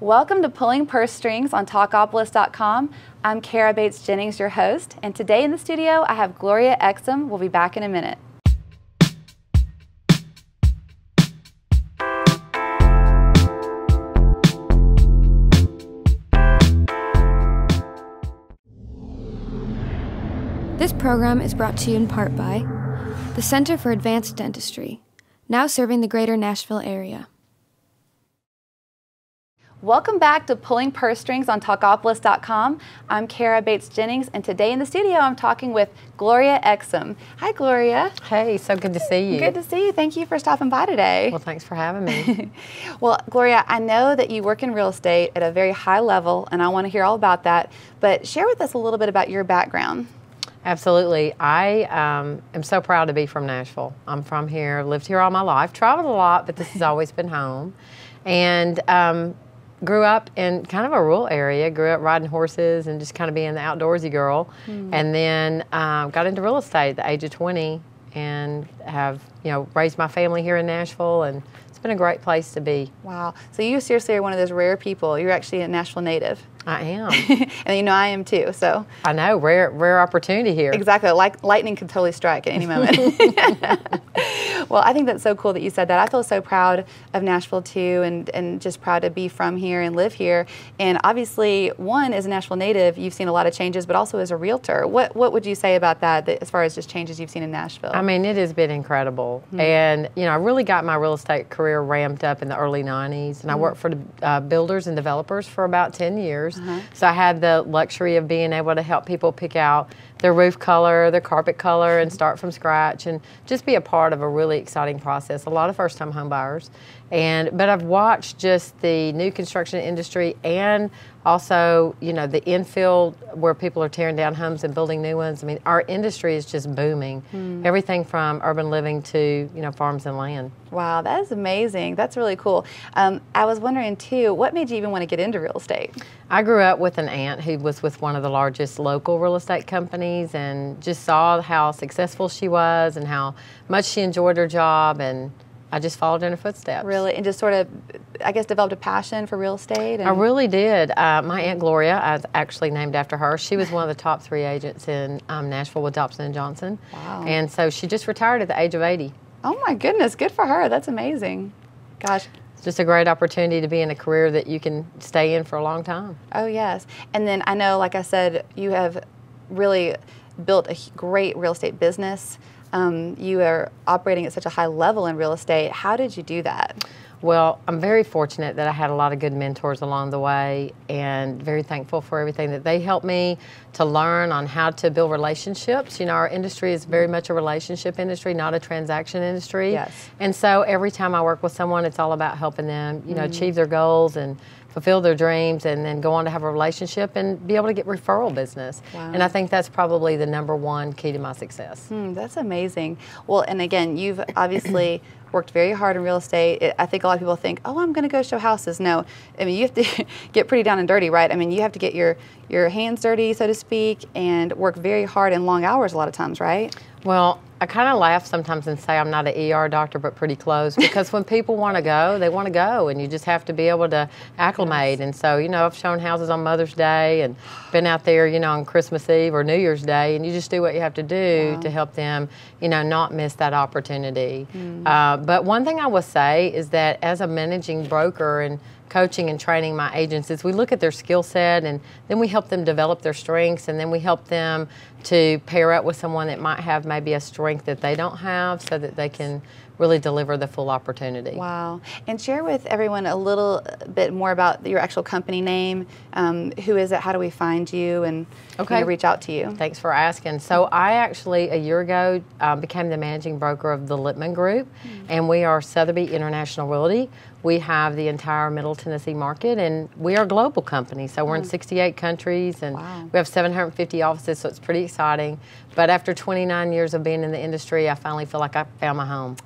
Welcome to Pulling Purse Strings on Talkapolis.com. I'm Kara Bates Jennings, your host, and today in the studio I have Gloria Exum. We'll be back in a minute. This program is brought to you in part by the Center for Advanced Dentistry, now serving the greater Nashville area. Welcome back to Pulling Purse Strings on Talkapolis.com. I'm Kara Bates Jennings, and today in the studio I'm talking with Gloria Exum. Hi, Gloria. Hey, so good to see you. Good to see you. Thank you for stopping by today. Well, thanks for having me. Well, Gloria, I know that you work in real estate at a very high level, and I want to hear all about that, but share with us a little bit about your background. Absolutely. I am so proud to be from Nashville. I'm from here, lived here all my life, traveled a lot, but this has always been home. And grew up in kind of a rural area, grew up riding horses and just kind of being the outdoorsy girl. And then got into real estate at the age of 20 and have, raised my family here in Nashville, and it's been a great place to be. Wow. So you seriously are one of those rare people. You're actually a Nashville native. I am. And I am too, so. I know, rare opportunity here. Exactly, like lightning could totally strike at any moment. Well, I think that's so cool that you said that. I feel so proud of Nashville too, and just proud to be from here and live here. And obviously, one, as a Nashville native, you've seen a lot of changes, but also as a realtor. What would you say about that as far as just changes you've seen in Nashville? I mean, it has been incredible. And, I really got my real estate career ramped up in the early 90s, and I worked for builders and developers for about 10 years. So I had the luxury of being able to help people pick out their roof color, their carpet color, and start from scratch, and just be a part of a really exciting process. A lot of first-time home buyers. But I've watched just the new construction industry, and also, the infill where people are tearing down homes and building new ones. I mean, our industry is just booming. Everything from urban living to, farms and land. Wow, that is amazing. That's really cool. I was wondering too, what made you even want to get into real estate? I grew up with an aunt who was with one of the largest local real estate companies, and just saw how successful she was and how much she enjoyed her job, and I just followed in her footsteps. Really? And just sort of, I guess, developed a passion for real estate? I really did. My Aunt Gloria, I was actually named after her. She was one of the top 3 agents in Nashville with Dobson & Johnson. Wow. And so she just retired at the age of 80. Oh my goodness, good for her. That's amazing. Gosh. It's just a great opportunity to be in a career that you can stay in for a long time. Oh yes. And then I know, like I said, you have really built a great real estate business. You are operating at such a high level in real estate. How did you do that? Well, I'm very fortunate that I had a lot of good mentors along the way, and very thankful for everything that they helped me to learn on how to build relationships. Our industry is very much a relationship industry, not a transaction industry. Yes. And so every time I work with someone, it's all about helping them, achieve their goals and fulfill their dreams, and then go on to have a relationship and be able to get referral business. Wow. And I think that's probably the #1 key to my success. That's amazing. Well, and again, you've obviously worked very hard in real estate. I think a lot of people think, oh, I'm going to go show houses. No, I mean, you have to get pretty down and dirty, right? I mean, you have to get your hands dirty, so to speak, and work very hard and long hours a lot of times, right? Well, I kind of laugh sometimes and say I'm not an ER doctor, but pretty close, because when people want to go, they want to go, and you just have to be able to acclimate. And so, I've shown houses on Mother's Day and been out there, on Christmas Eve or New Year's Day, and you just do what you have to do to help them, not miss that opportunity. But one thing I will say is that as a managing broker and coaching and training my agents is we look at their skill set, and then we help them develop their strengths, and then we help them to pair up with someone that might have maybe a strength that they don't have, so that they can really deliver the full opportunity. Wow. And share with everyone a little bit more about your actual company name. Who is it? How do we find you and reach out to you? Thanks for asking. So I actually, a year ago, became the managing broker of the Lipman Group, and we are Sotheby International Realty. We have the entire Middle Tennessee market, and we are a global company. So we're in 68 countries, and we have 750 offices, so it's pretty exciting. But after 29 years of being in the industry, I finally feel like I found my home.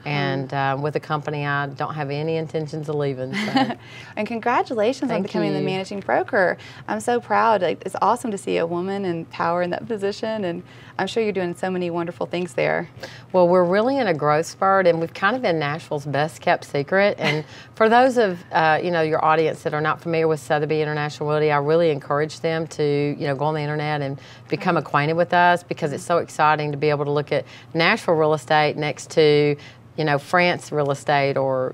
And with a company I don't have any intentions of leaving. So. And congratulations on becoming the managing broker. I'm so proud. It's awesome to see a woman in power in that position, and I'm sure you're doing so many wonderful things there. Well, we're really in a growth spurt, and we've kind of been Nashville's best kept secret. And for those of your audience that are not familiar with Sotheby International Realty, I really encourage them to go on the internet and become acquainted with us, because it's so exciting to be able to look at Nashville real estate next to France real estate or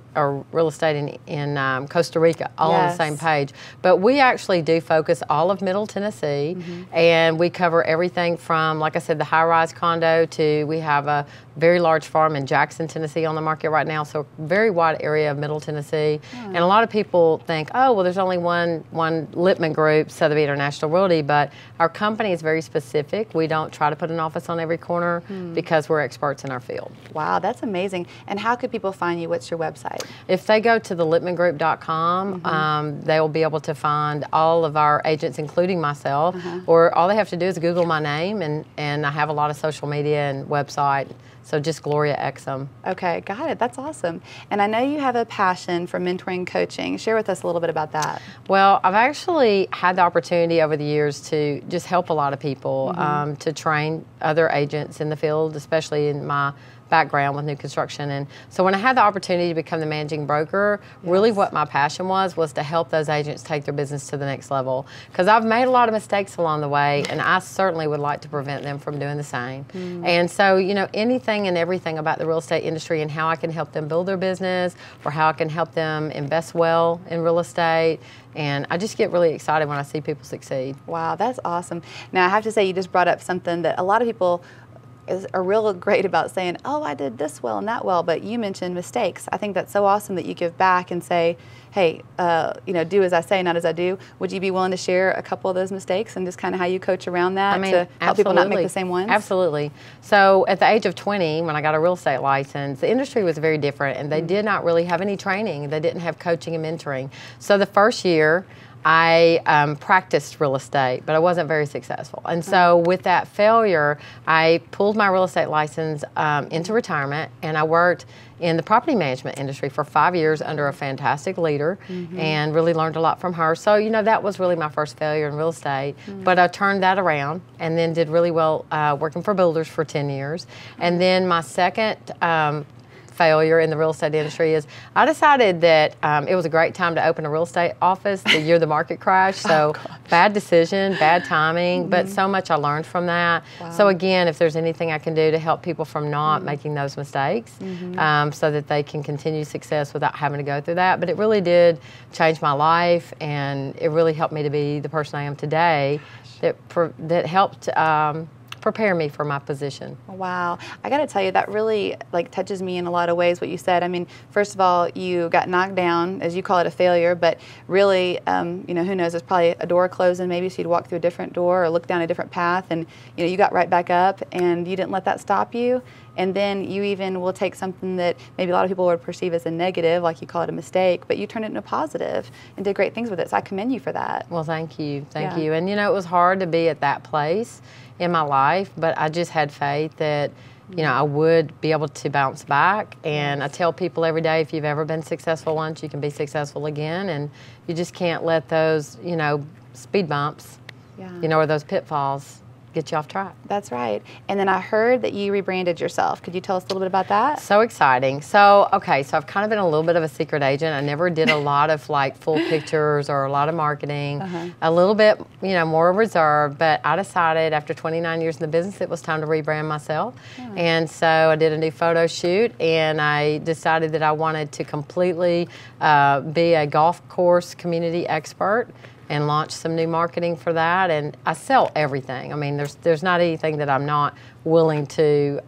real estate in Costa Rica, all on the same page. But we actually do focus all of Middle Tennessee, and we cover everything from, like I said, the high-rise condo to we have a very large farm in Jackson, Tennessee on the market right now, so a very wide area of Middle Tennessee. And a lot of people think, oh, well, there's only one Lipman group, Sotheby International Realty, but our company is very specific. We don't try to put an office on every corner because we're experts in our field. Wow, that's amazing. And how could people find you? What's your website? If they go to thelipmangroup.com, they will be able to find all of our agents, including myself, or all they have to do is Google my name, and I have a lot of social media and website. So just Gloria Exum. Okay, got it. That's awesome. And I know you have a passion for mentoring coaching. Share with us a little bit about that. Well, I've actually had the opportunity over the years to just help a lot of people, to train other agents in the field, especially in my background with new construction. And so when I had the opportunity to become the managing broker, really what my passion was to help those agents take their business to the next level. Because I've made a lot of mistakes along the way, and I certainly would like to prevent them from doing the same. And so, anything and everything about the real estate industry and how I can help them build their business, or how I can help them invest well in real estate. And I just get really excited when I see people succeed. Wow, that's awesome. Now, I have to say, you just brought up something that a lot of people are real great about saying, oh, I did this well and that well, but you mentioned mistakes. I think that's so awesome that you give back and say, hey, do as I say, not as I do. Would you be willing to share a couple of those mistakes and just kind of how you coach around that to help people not make the same ones? Absolutely. So at the age of 20, when I got a real estate license, the industry was very different, and they did not really have any training. They didn't have coaching and mentoring. So the first year, I practiced real estate, but I wasn't very successful. And so with that failure, I pulled my real estate license into retirement, and I worked in the property management industry for 5 years under a fantastic leader, and really learned a lot from her. So, that was really my first failure in real estate, but I turned that around and then did really well working for builders for 10 years. And then my second failure in the real estate industry is I decided that it was a great time to open a real estate office the year the market crashed. So bad decision, bad timing, but so much I learned from that. Wow. So again, if there's anything I can do to help people from not making those mistakes, so that they can continue success without having to go through that. But it really did change my life, and it really helped me to be the person I am today. That helped prepare me for my position. Wow. I got to tell you, that really touches me in a lot of ways, what you said. I mean, first of all, you got knocked down, as you call it, a failure, but really, who knows, there's probably a door closing maybe, so you'd walk through a different door or look down a different path, and you got right back up, and you didn't let that stop you. And then you even will take something that maybe a lot of people would perceive as a negative, like you call it a mistake, but you turned it into a positive and did great things with it. So I commend you for that. Well, thank you. Thank you. And, it was hard to be at that place in my life, but I just had faith that, I would be able to bounce back. And I tell people every day, if you've ever been successful once, you can be successful again. And you just can't let those, speed bumps, or those pitfalls get you off track. That's right. And then I heard that you rebranded yourself. Could you tell us a little bit about that? So exciting. So I've kind of been a little bit of a secret agent. I never did a lot of full pictures or a lot of marketing. A little bit, more reserved, but I decided after 29 years in the business, it was time to rebrand myself. And so I did a new photo shoot, and I decided that I wanted to completely be a golf course community expert, and launch some new marketing for that. And I sell everything. I mean, there's not anything that I'm not willing to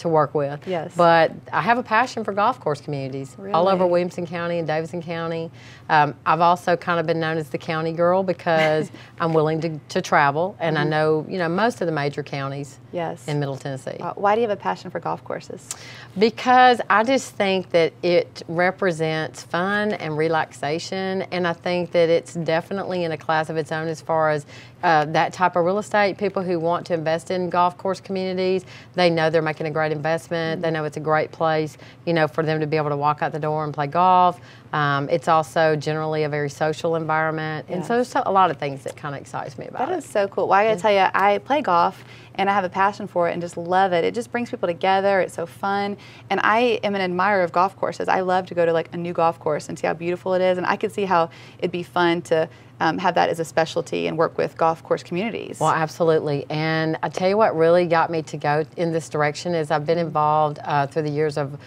work with. Yes. But I have a passion for golf course communities all over Williamson County and Davidson County. I've also kind of been known as the county girl because I'm willing to travel, and I know most of the major counties in Middle Tennessee. Why do you have a passion for golf courses? Because I just think that it represents fun and relaxation, and I think that it's definitely in a class of its own as far as that type of real estate. People who want to invest in golf course communities communities. They know they're making a great investment. They know it's a great place, you know, for them to be able to walk out the door and play golf. It's also generally a very social environment. And so there's a lot of things that kind of excites me about it. That is so cool. Well, I got to tell you, I play golf and I have a passion for it and just love it. It just brings people together. It's so fun. And I am an admirer of golf courses. I love to go to like a new golf course and see how beautiful it is. And I could see how it'd be fun to have that as a specialty and work with golf course communities. Well, absolutely. And I tell you what really got me to go in this direction is I've been involved through the years of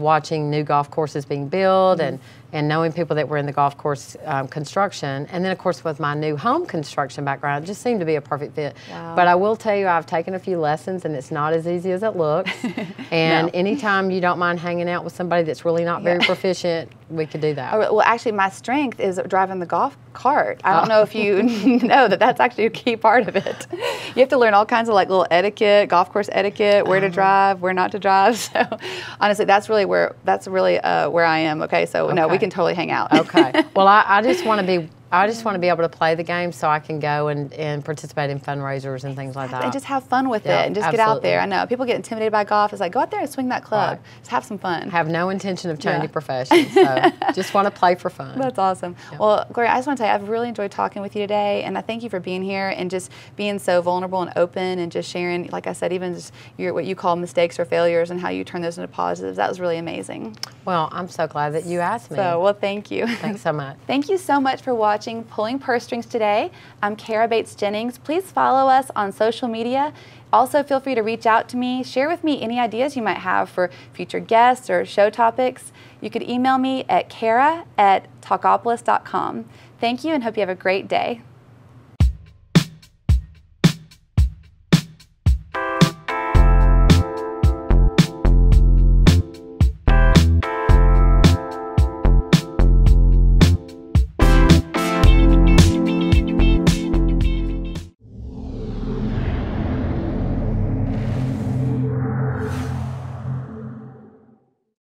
watching new golf courses being built and knowing people that were in the golf course construction. And then, of course, with my new home construction background, it just seemed to be a perfect fit. Wow. But I will tell you, I've taken a few lessons, and it's not as easy as it looks. And anytime you don't mind hanging out with somebody that's really not very proficient, we could do that. Well, actually, my strength is driving the golf cart. I don't know if you know that that's actually a key part of it. You have to learn all kinds of like little etiquette, golf course etiquette, where to drive, where not to drive. So honestly, that's really where I am. Okay, so no, we can totally hang out. Okay. Well, I just want to be able to play the game so I can go and participate in fundraisers and things like that. And just have fun with it and just get out there. I know people get intimidated by golf. It's like, go out there and swing that club. Just have some fun. Have no intention of changing professions. So just want to play for fun. That's awesome. Yeah. Well, Gloria, I just want to tell you, I've really enjoyed talking with you today, and I thank you for being here and just being so vulnerable and open and just sharing, like I said, even just what you call mistakes or failures and how you turn those into positives. That was really amazing. Well, I'm so glad that you asked me. So, well, thank you. Thanks so much. Thank you so much for watching Pulling Purse Strings today. I'm Kara Bates-Jennings. Please follow us on social media. Also, feel free to reach out to me. Share with me any ideas you might have for future guests or show topics. You could email me at kara@talkapolis.com. Thank you and hope you have a great day.